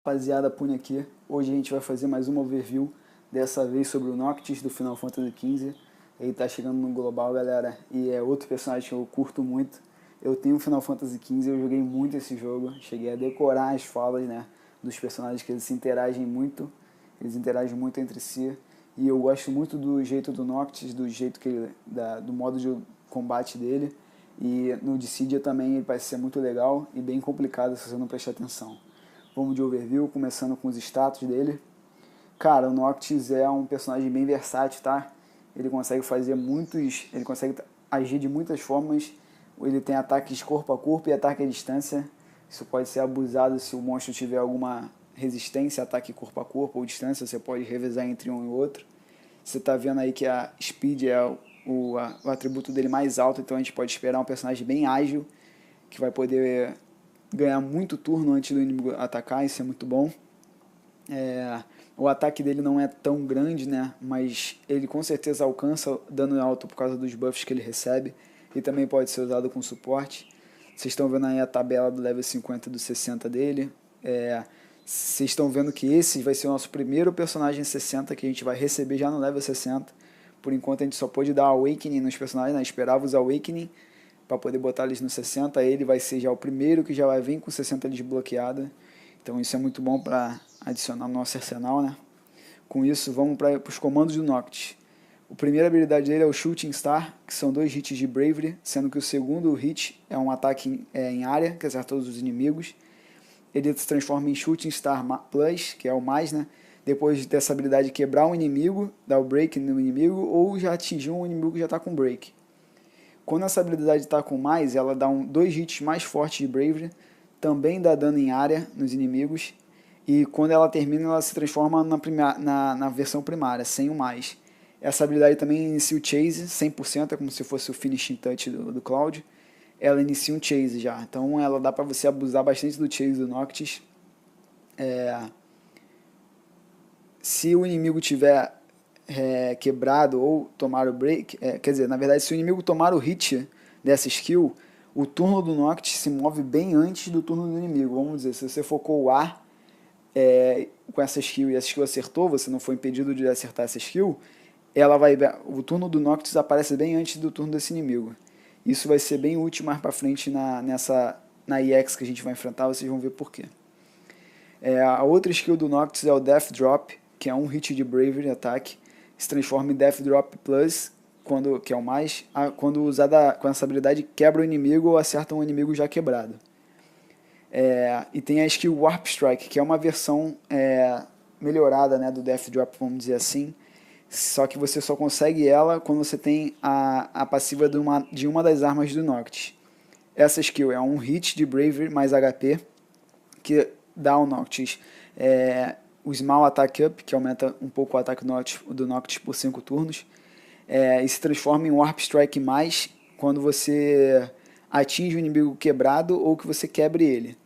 Rapaziada, Pune aqui. Hoje a gente vai fazer mais uma overview, dessa vez sobre o Noctis do Final Fantasy XV. Ele tá chegando no global, galera, e é outro personagem que eu curto muito. Eu tenho o Final Fantasy XV, eu joguei muito esse jogo, cheguei a decorar as falas, né, dos personagens, que eles interagem muito entre si. E eu gosto muito do jeito do Noctis, do jeito que ele, do modo de combate dele. E no Dissidia também ele parece ser muito legal e bem complicado se você não prestar atenção. Vamos de overview, começando com os status dele. Cara, o Noctis é um personagem bem versátil, tá? Ele consegue ele consegue agir de muitas formas. Ele tem ataques corpo a corpo e ataque à distância. Isso pode ser abusado se o monstro tiver alguma resistência, ataque corpo a corpo ou distância. Você pode revezar entre um e outro. Você tá vendo aí que a Speed é o atributo dele mais alto, então a gente pode esperar um personagem bem ágil, que vai poder ganhar muito turno antes do inimigo atacar, isso é muito bom. O ataque dele não é tão grande, né? Mas ele com certeza alcança dano alto por causa dos buffs que ele recebe. E também pode ser usado com suporte. Vocês estão vendo aí a tabela do level 50 e do 60 dele. Vocês estão vendo que esse vai ser o nosso primeiro personagem 60 que a gente vai receber já no level 60. Por enquanto a gente só pode dar Awakening nos personagens, né? Esperava os Awakening para poder botar eles no 60. Ele vai ser já o primeiro que já vai vir com 60 desbloqueado. Então isso é muito bom para adicionar no nosso arsenal, né? Com isso, vamos para os comandos do Noctis. A primeira habilidade dele é o Shooting Star, que são 2 hits de Bravery, sendo que o segundo hit é um ataque em área, que acerta todos os inimigos. Ele se transforma em Shooting Star Plus, que é o mais, né? Depois dessa habilidade quebrar um inimigo, dar o break no inimigo, ou já atingir um inimigo que já está com break. Quando essa habilidade está com mais, ela dá 2 hits mais fortes de Bravery, também dá dano em área nos inimigos, e quando ela termina, ela se transforma na versão primária, sem o mais. Essa habilidade também inicia o Chase, 100%, é como se fosse o Finishing Touch do Cloud. Ela inicia um Chase já, então ela dá para você abusar bastante do Chase do Noctis. Se o inimigo tiver quebrado ou tomar o break, quer dizer, na verdade, se o inimigo tomar o hit dessa skill, o turno do Noctis se move bem antes do turno do inimigo. Vamos dizer, se você focou o A com essa skill e essa skill acertou, você não foi impedido de acertar essa skill, o turno do Noctis aparece bem antes do turno desse inimigo. Isso vai ser bem útil mais pra frente na EX que a gente vai enfrentar, vocês vão ver porquê. A outra skill do Noctis é o Death Drop, que é um hit de Bravery ataque, se transforma em Death Drop Plus, que é o mais, quando usada com essa habilidade quebra o inimigo ou acerta um inimigo já quebrado. E tem a skill Warp Strike, que é uma versão melhorada, né, do Death Drop, vamos dizer assim, só que você só consegue ela quando você tem a passiva de uma das armas do Noctis. Essa skill é um hit de Bravery mais HP, que dá ao Noctis o Small Attack Up, que aumenta um pouco o ataque do Noctis por 5 turnos, e se transforma em Warp Strike mais quando você atinge o inimigo quebrado ou que você quebre ele.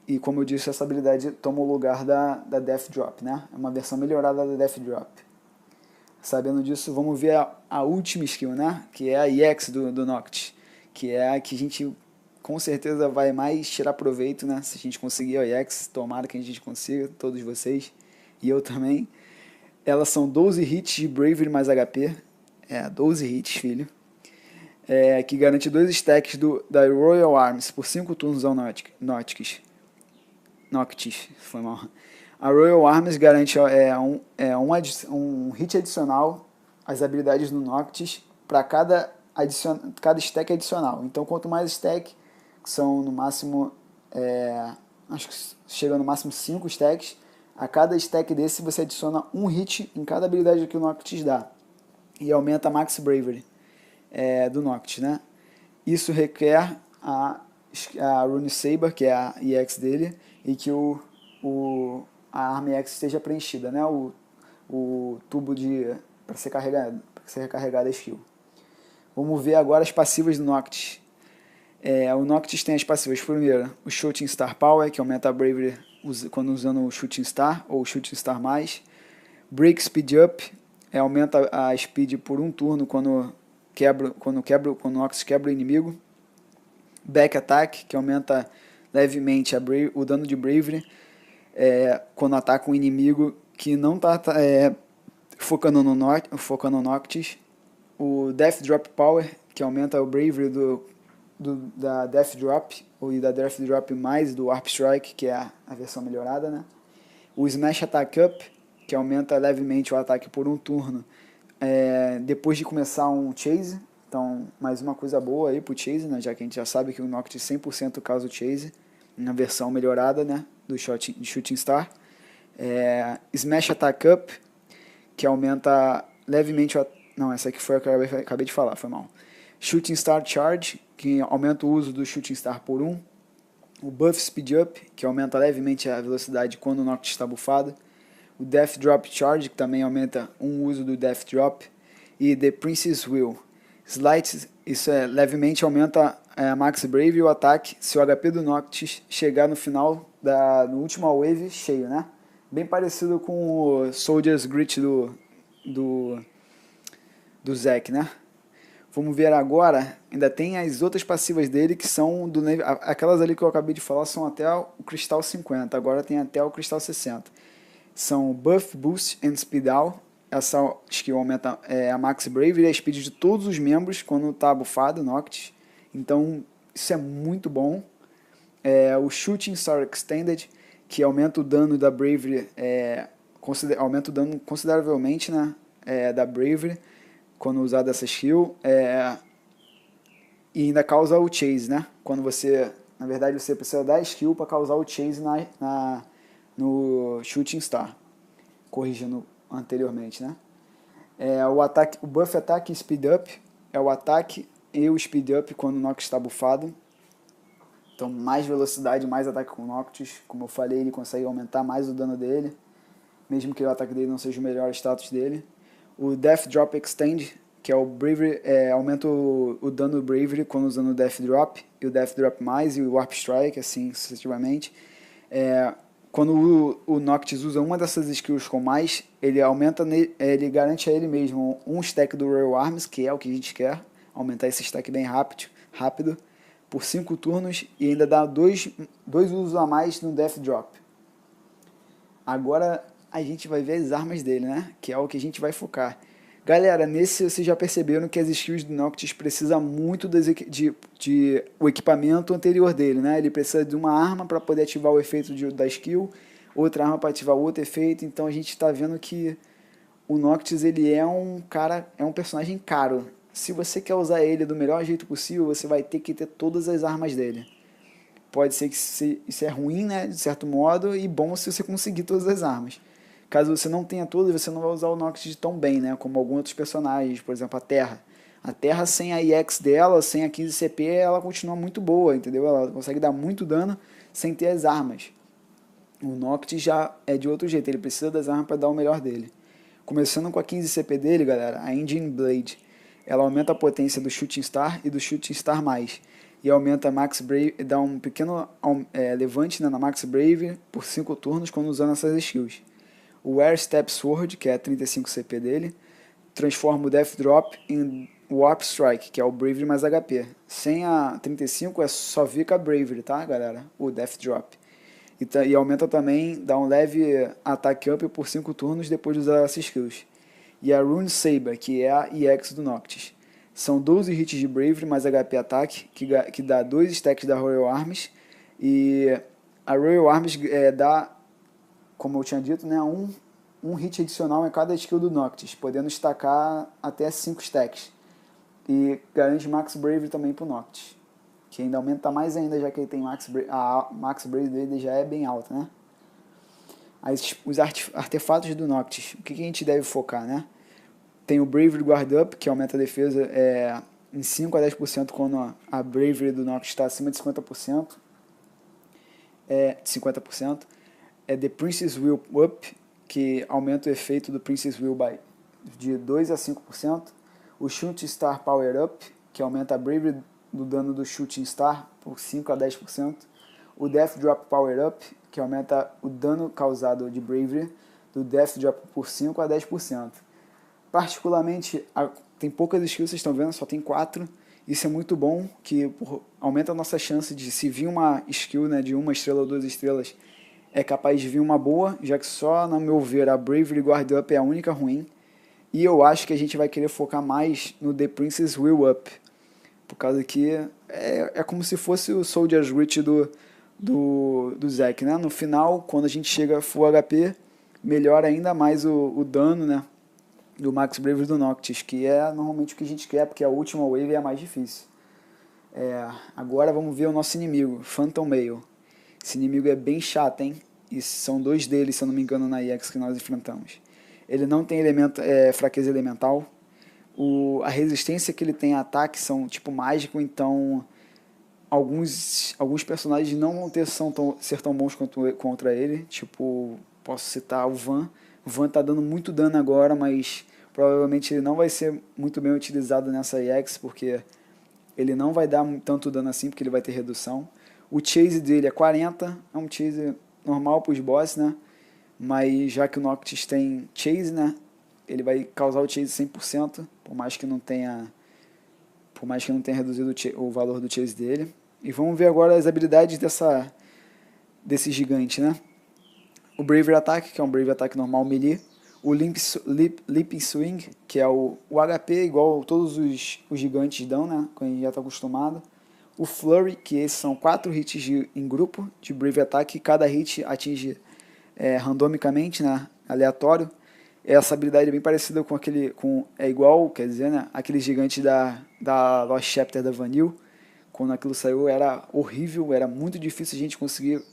E como eu disse, essa habilidade toma o lugar da Death Drop, né? É uma versão melhorada da Death Drop. Sabendo disso, vamos ver a última skill, né? Que é a EX do Noctis, que é a que a gente com certeza vai mais tirar proveito, né? Se a gente conseguir a EX, tomara que a gente consiga, todos vocês, e eu também. Elas são 12 hits de Bravery mais HP, 12 hits, filho, que garante 2 stacks da Royal Arms por 5 turnos ao Noctis, foi mal. A Royal Arms garante um hit adicional às habilidades do Noctis para cada stack adicional. Então, quanto mais stack, que são no máximo, acho que chega no máximo 5 stacks, a cada stack desse você adiciona um hit em cada habilidade que o Noctis dá. E aumenta a Max Bravery do Noctis, né? Isso requer a Rune Saber, que é a EX dele, e que a arma EX esteja preenchida, né? O tubo para ser recarregada a skill. Vamos ver agora as passivas do Noctis. O Noctis tem as passivas, primeiro, o Shooting Star Power, que aumenta a Bravery quando usando o Shooting Star, ou Shooting Star+. Break Speed Up, aumenta a Speed por um turno quando o Noctis quebra o inimigo. Back Attack, que aumenta levemente o dano de Bravery quando ataca um inimigo que não está focando no Noctis. O Death Drop Power, que aumenta o Bravery da Death Drop, ou da Death Drop mais do Warp Strike, que é a versão melhorada, né? O Smash Attack Up, que aumenta levemente o ataque por um turno, depois de começar um Chase. Então, mais uma coisa boa aí pro Chase, né? Já que a gente já sabe que o Noctis 100% causa o Chase, na versão melhorada, né? Do Shooting Star. Smash Attack Up, que aumenta levemente o... Não, essa aqui foi a que eu acabei de falar, foi mal. Shooting Star Charge, que aumenta o uso do Shooting Star por 1. O Buff Speed Up, que aumenta levemente a velocidade quando o Noctis está buffado. O Death Drop Charge, que também aumenta um uso do Death Drop. E The Princess Will. Slight, isso levemente aumenta a Max Brave e o ataque se o HP do Noctis chegar no final no último wave cheio, né? Bem parecido com o Soldier's Grit do Zack, né? Vamos ver agora, ainda tem as outras passivas dele que são aquelas ali que eu acabei de falar são até o Cristal 50, agora tem até o Cristal 60. São Buff, Boost and Speed Out. Essa skill aumenta a Max Brave e a speed de todos os membros quando está buffado o Noctis. Então isso é muito bom. O Shooting Star Extended, que aumenta o dano da Bravery, aumenta o dano consideravelmente, né, da Bravery quando usar essa skill. E ainda causa o Chase, né? Quando na verdade você precisa dar skill para causar o Chase no Shooting Star, corrigindo anteriormente, né? O Buff Attack e Speed Up é o ataque e o Speed Up quando o Noctis está buffado. Então mais velocidade, mais ataque com o Noctis. Como eu falei, ele consegue aumentar mais o dano dele, mesmo que o ataque dele não seja o melhor status dele. O Death Drop Extend, que é o Bravery, aumenta o dano do Bravery quando usando o Death Drop, e o Death Drop mais, e o Warp Strike, assim sucessivamente. Quando o Noctis usa uma dessas skills com mais, ele ele garante a ele mesmo um stack do Royal Arms, que é o que a gente quer, aumentar esse stack bem rápido por 5 turnos, e ainda dá dois usos a mais no Death Drop. Agora a gente vai ver as armas dele, né? Que é o que a gente vai focar. Galera, nesse vocês já perceberam que as skills do Noctis precisam muito o equipamento anterior dele, né? Ele precisa de uma arma para poder ativar o efeito da skill, outra arma para ativar outro efeito. Então a gente está vendo que o Noctis ele é um personagem caro. Se você quer usar ele do melhor jeito possível, você vai ter que ter todas as armas dele. Pode ser que isso é ruim, né, de certo modo, e bom se você conseguir todas as armas. Caso você não tenha todas, você não vai usar o Noctis tão bem, né, como alguns outros personagens, por exemplo, a Terra. A Terra, sem a EX dela, sem a 15CP, ela continua muito boa, entendeu? Ela consegue dar muito dano sem ter as armas. O Noctis já é de outro jeito, ele precisa das armas para dar o melhor dele. Começando com a 15CP dele, galera, a Engine Blade. Ela aumenta a potência do Shooting Star e do Shooting Star+. E aumenta a Max Brave, dá um pequeno levante, né, na Max Brave por 5 turnos quando usando essas skills. O Air Step Sword, que é a 35 CP dele, transforma o Death Drop em Warp Strike, que é o Bravery mais HP. Sem a 35 só fica Bravery, tá, galera? O Death Drop. E aumenta também, dá um leve ataque up por 5 turnos depois de usar essas skills. E a Rune Saber, que é a EX do Noctis. São 12 hits de Bravery mais HP ataque, que dá 2 stacks da Royal Arms. E a Royal Arms dá, como eu tinha dito, né, um hit adicional em cada skill do Noctis, podendo stackar até 5 stacks. E garante Max Bravery também pro Noctis, que ainda aumenta mais ainda, já que ele tem a Max Bravery dele já é bem alta, né? Os artefatos do Noctis, o que a gente deve focar, né? Tem o Bravery Guard Up, que aumenta a defesa em 5 a 10% quando a Bravery do Noctis está acima de 50%. The Princess Will Up, que aumenta o efeito do Princess Will de 2 a 5%. O Shooting Star Power Up, que aumenta a Bravery do dano do Shooting Star por 5 a 10%. O Death Drop Power Up, que aumenta o dano causado de Bravery do Death Drop por 5 a 10%. Particularmente, tem poucas skills, vocês estão vendo, só tem 4. Isso é muito bom, que aumenta a nossa chance de, se vir uma skill, né, de 1 estrela ou 2 estrelas, é capaz de vir uma boa, já que só, no meu ver, a Bravery Guard Up é a única ruim. E eu acho que a gente vai querer focar mais no The Princess Will Up, por causa que é como se fosse o Soldier's Reach do Zack, né? No final, quando a gente chega full HP, melhora ainda mais o dano, né? Do Max Bravery do Noctis, que é normalmente o que a gente quer, porque a última wave é a mais difícil. Agora vamos ver o nosso inimigo, Phantom Male. Esse inimigo é bem chato, hein? E são dois deles, se eu não me engano, na EX que nós enfrentamos. Ele não tem fraqueza elemental. A resistência que ele tem a ataque são tipo mágico, então alguns personagens não vão ser tão bons contra ele. Tipo, posso citar o Van. O Van tá dando muito dano agora, mas provavelmente ele não vai ser muito bem utilizado nessa EX, porque ele não vai dar tanto dano assim, porque ele vai ter redução. O chase dele é 40, é um chase normal para os boss, né? Mas já que o Noctis tem chase, né? Ele vai causar o chase 100%, por mais que não tenha reduzido o valor do chase dele. E vamos ver agora as habilidades desse gigante, né? O Bravery Attack, que é um Bravery Attack normal melee. O Leaping Swing, que é o HP igual todos os gigantes dão, né? Que a gente já está acostumado. O Flurry, que esses são 4 hits em grupo de Bravery Attack, e cada hit atinge randomicamente, né? Aleatório. Essa habilidade é bem parecida é igual, quer dizer, né? Aquele gigante da Lost Chapter da Vanille. Quando aquilo saiu era horrível, era muito difícil a gente conseguir.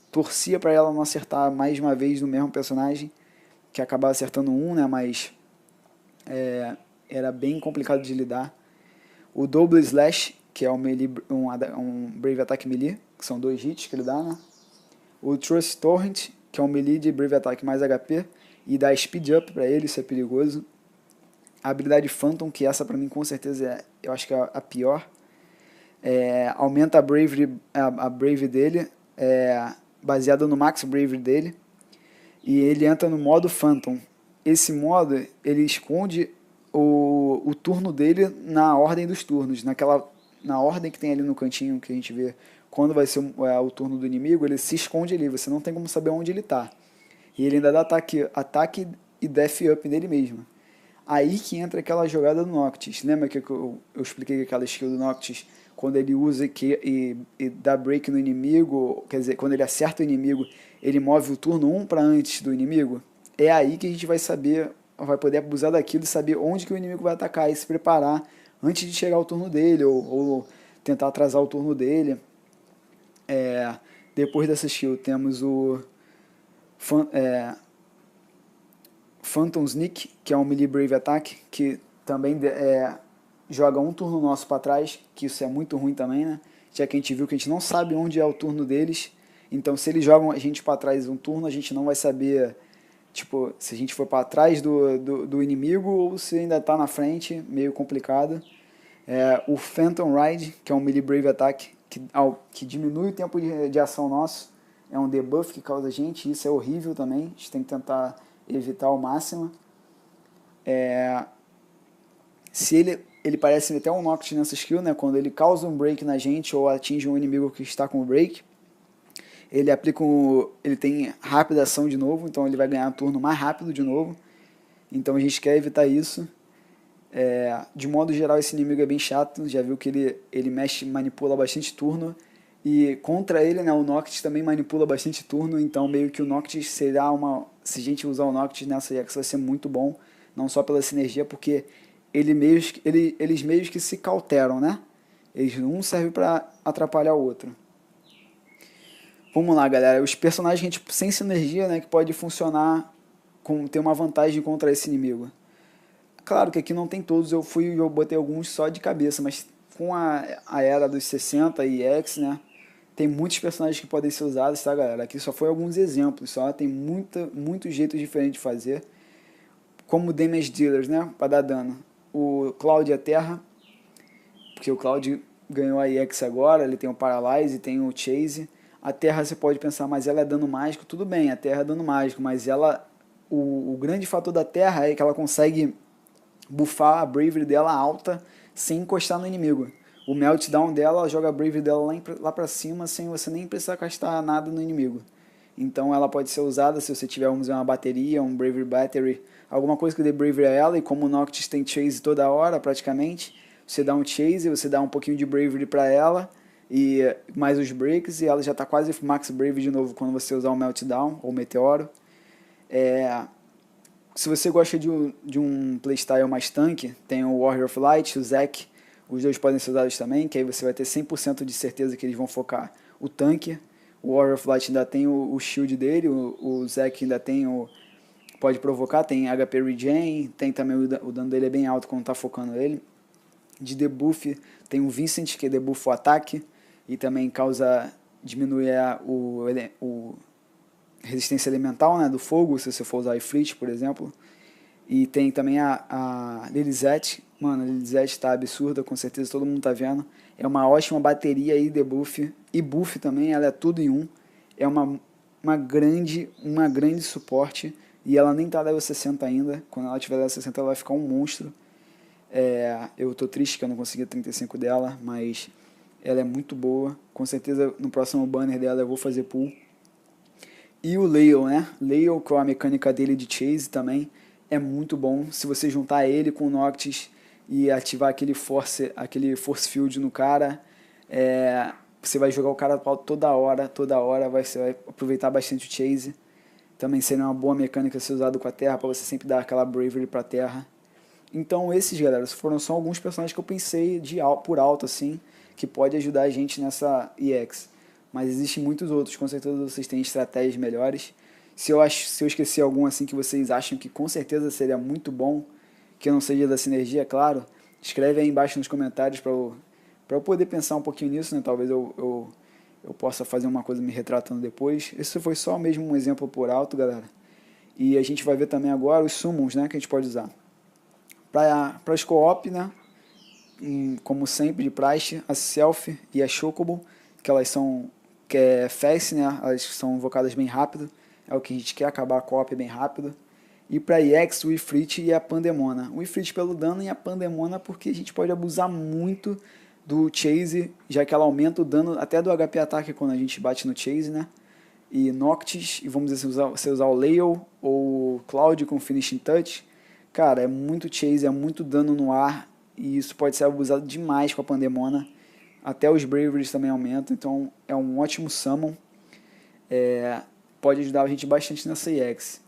Torcia para ela não acertar mais uma vez no mesmo personagem, que acabava acertando um, né? Mas era bem complicado de lidar. O Double Slash, que é um Brave Attack melee, que são 2 hits que ele dá, né? O Trust Torrent, que é um melee de Brave Attack mais HP, e dá Speed Up pra ele, isso é perigoso. A habilidade Phantom, que essa pra mim com certeza eu acho que é a pior. Aumenta a Brave dele, baseada no Max Bravery dele, e ele entra no modo Phantom. Esse modo, ele esconde o turno dele na ordem dos turnos, na ordem que tem ali no cantinho que a gente vê quando vai ser o turno do inimigo, ele se esconde ali, você não tem como saber onde ele está. E ele ainda dá ataque e death up nele mesmo. Aí que entra aquela jogada do Noctis. Lembra que eu expliquei aquela skill do Noctis? Quando ele usa e dá break no inimigo, quer dizer, quando ele acerta o inimigo, ele move o turno 1 para antes do inimigo. É aí que a gente vai poder abusar daquilo e saber onde que o inimigo vai atacar e se preparar antes de chegar o turno dele, ou tentar atrasar o turno dele. Depois dessa skill temos o Phantom Sneak, que é um melee Brave Attack, que também joga um turno nosso para trás, que isso é muito ruim também, né? Já que a gente viu que a gente não sabe onde é o turno deles, então se eles jogam a gente para trás um turno, a gente não vai saber, tipo, se a gente for para trás do inimigo ou se ainda está na frente, meio complicado. O Phantom Ride, que é um melee Brave Attack, que diminui o tempo de ação nosso, é um debuff que causa a gente, isso é horrível também, a gente tem que tentar evitar ao máximo. Se ele parece até um Noctis nessa skill, né? Quando ele causa um break na gente ou atinge um inimigo que está com o break, ele tem rápida ação de novo, então ele vai ganhar um turno mais rápido de novo. Então a gente quer evitar isso. De modo geral, esse inimigo é bem chato, já viu que ele manipula bastante turno, e contra ele, né, o Noctis também manipula bastante turno, então meio que o Noctis será se a gente usar o Noctis nessa EX vai ser muito bom, não só pela sinergia, porque eles meio que se cauteram, né? Um serve para atrapalhar o outro. Vamos lá, galera, os personagens sem sinergia, né, que pode funcionar, ter uma vantagem contra esse inimigo. Claro que aqui não tem todos, eu botei alguns só de cabeça, mas com a era dos 60 e X, né, tem muitos personagens que podem ser usados, tá, galera? Aqui só foi alguns exemplos, só tem muitos jeitos diferentes de fazer. Como Damage Dealers, né, para dar dano. O Cloud é terra, porque o Cloud ganhou a EX agora, ele tem o Paralyze, tem o Chase. A terra você pode pensar, mas ela é dano mágico, tudo bem, a terra é dano mágico, mas o grande fator da terra é que ela consegue buffar a Bravery dela alta sem encostar no inimigo. O Meltdown dela, ela joga a Bravery dela lá pra cima sem você nem precisar castar nada no inimigo. então ela pode ser usada se você tiver, vamos dizer, uma bateria, um Bravery Battery, alguma coisa que dê Bravery a ela, e como o Noctis tem Chase toda hora praticamente, você dá um Chase, você dá um pouquinho de Bravery para ela, e mais os breaks, e ela já está quase Max Bravery de novo quando você usar o Meltdown ou Meteoro. Se você gosta de um playstyle mais tanque, tem o Warrior of Light, o Zac, os dois podem ser usados também, que aí você vai ter 100% de certeza que eles vão focar o tanque. O Warrior of Light ainda tem o shield dele, o Zac ainda tem pode provocar, tem HP Regen, tem também o dano dele é bem alto quando tá focando ele. De debuff tem o Vincent, que debuffa o ataque e também diminui o resistência elemental, né, do fogo, se você for usar Ifrit, por exemplo. E tem também a Lilizette. Mano, a Lilizette tá absurda, com certeza todo mundo tá vendo. É uma ótima bateria aí, debuff e buff também, ela é tudo em um. É uma grande suporte, e ela nem tá level 60 ainda. Quando ela tiver level 60 ela vai ficar um monstro. Eu tô triste que eu não consegui a 35 dela, mas ela é muito boa. Com certeza no próximo banner dela eu vou fazer pull. E o Leo, né? Leo, com a mecânica dele de Chase também, é muito bom. Se você juntar ele com o Noctis e ativar aquele force field no cara, você vai jogar o cara toda hora, você vai aproveitar bastante o Chase. Também seria uma boa mecânica ser usado com a terra, para você sempre dar aquela Bravery pra terra. Então esses, galera, foram só alguns personagens que eu pensei por alto, assim, que pode ajudar a gente nessa EX. Mas existem muitos outros, com certeza vocês têm estratégias melhores. Se eu esqueci algum assim que vocês acham que com certeza seria muito bom, que não seja da sinergia, claro, escreve aí embaixo nos comentários para eu poder pensar um pouquinho nisso, né? Talvez eu possa fazer uma coisa me retratando depois. Esse foi só mesmo um exemplo por alto, galera. E a gente vai ver também agora os summons, né, que a gente pode usar. Para as co-op, né, como sempre de praxe, a Self e a Chocobo, que é fast, né, elas são invocadas bem rápido, é o que a gente quer, acabar a co-op bem rápido. E para EX, o Ifrit e a Pandemona. O Ifrit pelo dano e a Pandemona porque a gente pode abusar muito do Chase, já que ela aumenta o dano até do HP ataque quando a gente bate no Chase, né? E Noctis, e vamos dizer, se usar o Leo ou Cloud com Finishing Touch, cara, é muito Chase, é muito dano no ar, e isso pode ser abusado demais com a Pandemona. Até os Braveries também aumentam, então é um ótimo summon. Pode ajudar a gente bastante nessa EX.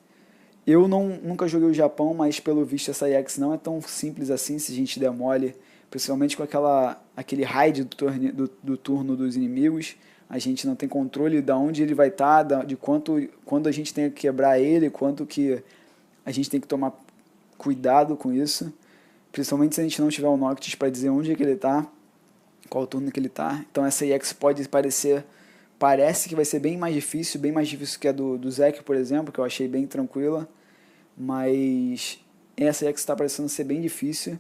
Eu nunca joguei o Japão, mas pelo visto essa EX não é tão simples assim se a gente der mole, principalmente com aquele raid do turno dos inimigos. A gente não tem controle de onde ele vai estar, de quando a gente tem que quebrar ele, quanto que a gente tem que tomar cuidado com isso, principalmente se a gente não tiver o Noctis para dizer onde é que ele está, qual turno que ele está. Então essa EX parece que vai ser bem mais difícil que a do Zac, por exemplo, que eu achei bem tranquila, mas essa EX está parecendo ser bem difícil,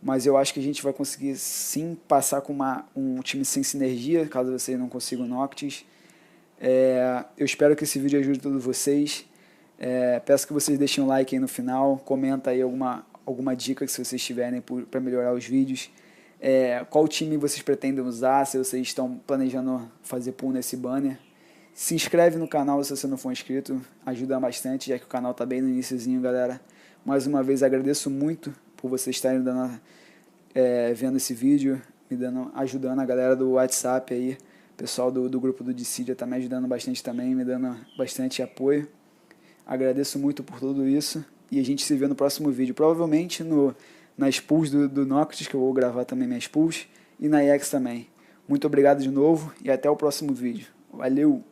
mas eu acho que a gente vai conseguir sim passar com um time sem sinergia, caso você não consiga o Noctis. Eu espero que esse vídeo ajude todos vocês. Peço que vocês deixem um like aí no final, comenta aí alguma dica que vocês tiverem para melhorar os vídeos. Qual time vocês pretendem usar, se vocês estão planejando fazer pull nesse banner. Se inscreve no canal se você não for inscrito, ajuda bastante, já que o canal está bem no iniciozinho, galera. Mais uma vez agradeço muito por vocês estarem vendo esse vídeo, ajudando a galera do WhatsApp aí, pessoal do grupo do Dissidia está me ajudando bastante também, me dando bastante apoio. Agradeço muito por tudo isso e a gente se vê no próximo vídeo, provavelmente nas pulls do Noctis, que eu vou gravar também minhas pulls, e na EX também. Muito obrigado de novo e até o próximo vídeo. Valeu!